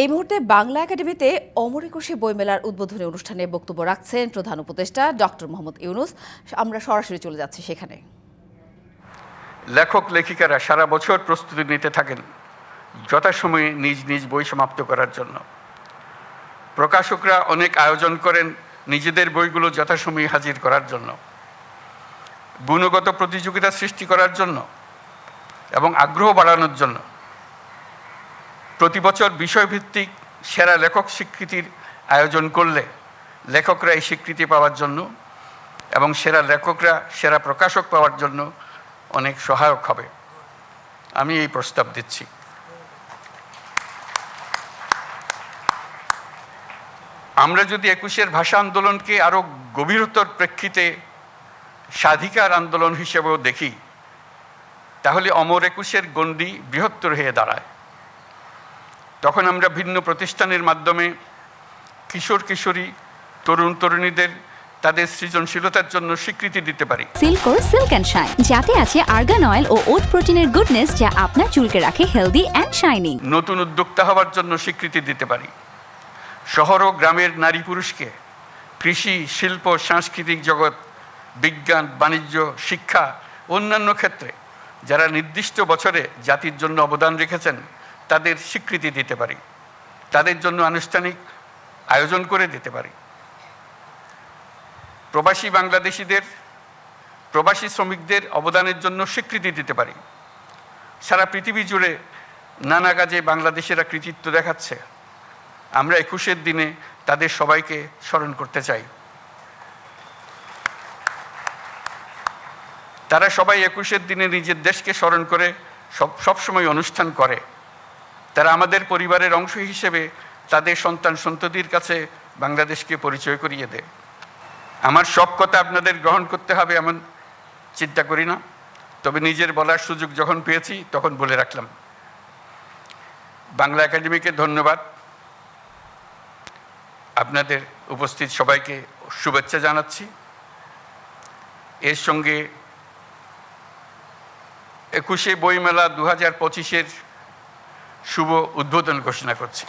এই মুহূর্তে বাংলা একাডেমিতে অমর একুশে বইমেলার উদ্বোধনী অনুষ্ঠানে বক্তব্য রাখছেন প্রধান উপদেষ্টা ডক্টর মোহাম্মদ ইউনূস। আমরা সরাসরি চলে যাচ্ছি সেখানে। লেখক লেখিকারা সারা বছর প্রস্তুতি নিতে থাকেন যথাসময়ে নিজ নিজ বই সমাপ্ত করার জন্য। প্রকাশকরা অনেক আয়োজন করেন নিজেদের বইগুলো যথাসময়ে হাজির করার জন্য, গুণগত প্রতিযোগিতা সৃষ্টি করার জন্য এবং আগ্রহ বাড়ানোর জন্য। প্রতি বছর বিষয়ভিত্তিক সেরা লেখক স্বীকৃতির আয়োজন করলে লেখকরা এই স্বীকৃতি পাওয়ার জন্য এবং সেরা লেখকরা সেরা প্রকাশক পাওয়ার জন্য অনেক সহায়ক হবে। আমি এই প্রস্তাব দিচ্ছি। আমরা যদি একুশের ভাষা আন্দোলনকে আরও গভীরতর প্রেক্ষিতে স্বাধিকার আন্দোলন হিসেবেও দেখি, তাহলে অমর একুশের গণ্ডি বৃহত্তর হয়ে দাঁড়ায়। তখন আমরা ভিন্ন প্রতিষ্ঠানের মাধ্যমে কিশোর কিশোরী, তরুণ তরুণীদের তাদের সৃজনশীলতার জন্য স্বীকৃতি দিতে পারি। সিল্কোর সিল্ক অ্যান্ড শাইন, যাতে আছে আর্গান অয়েল ও ওট প্রোটিনের গুডনেস, যা আপনার চুলকে রাখে হেলদি অ্যান্ড শাইনিং। নতুন উদ্যোক্তা হওয়ার জন্য স্বীকৃতি দিতে পারি। শহর ও গ্রামের নারী পুরুষকে কৃষি, শিল্প, সাংস্কৃতিক জগৎ, বিজ্ঞান, বাণিজ্য, শিক্ষা, অন্যান্য ক্ষেত্রে যারা নির্দিষ্ট বছরে জাতির জন্য অবদান রেখেছেন তাদের স্বীকৃতি দিতে পারি, তাদের জন্য আনুষ্ঠানিক আয়োজন করে দিতে পারি। প্রবাসী বাংলাদেশিদের, প্রবাসী শ্রমিকদের অবদানের জন্য স্বীকৃতি দিতে পারি। সারা পৃথিবী জুড়ে নানা কাজে বাংলাদেশিরা কৃতিত্ব দেখাচ্ছে। আমরা একুশের দিনে তাদের সবাইকে স্মরণ করতে চাই। তারা সবাই একুশের দিনে নিজের দেশকে স্মরণ করে সবসময় অনুষ্ঠান করে। তারা আমাদের পরিবারের অংশ হিসেবে তাদের সন্তান সন্ততির কাছে বাংলাদেশকে পরিচয় করিয়ে দেয়। আমার সব কথা আপনাদের গ্রহণ করতে হবে এমন চিন্তা করি না, তবে নিজের বলার সুযোগ যখন পেয়েছি তখন বলে রাখলাম। বাংলা একাডেমিকে ধন্যবাদ। আপনাদের উপস্থিত সবাইকে শুভেচ্ছা জানাচ্ছি। এর সঙ্গে একুশে বইমেলা 2025-এর শুভ উদ্বোধন ঘোষণা করছি।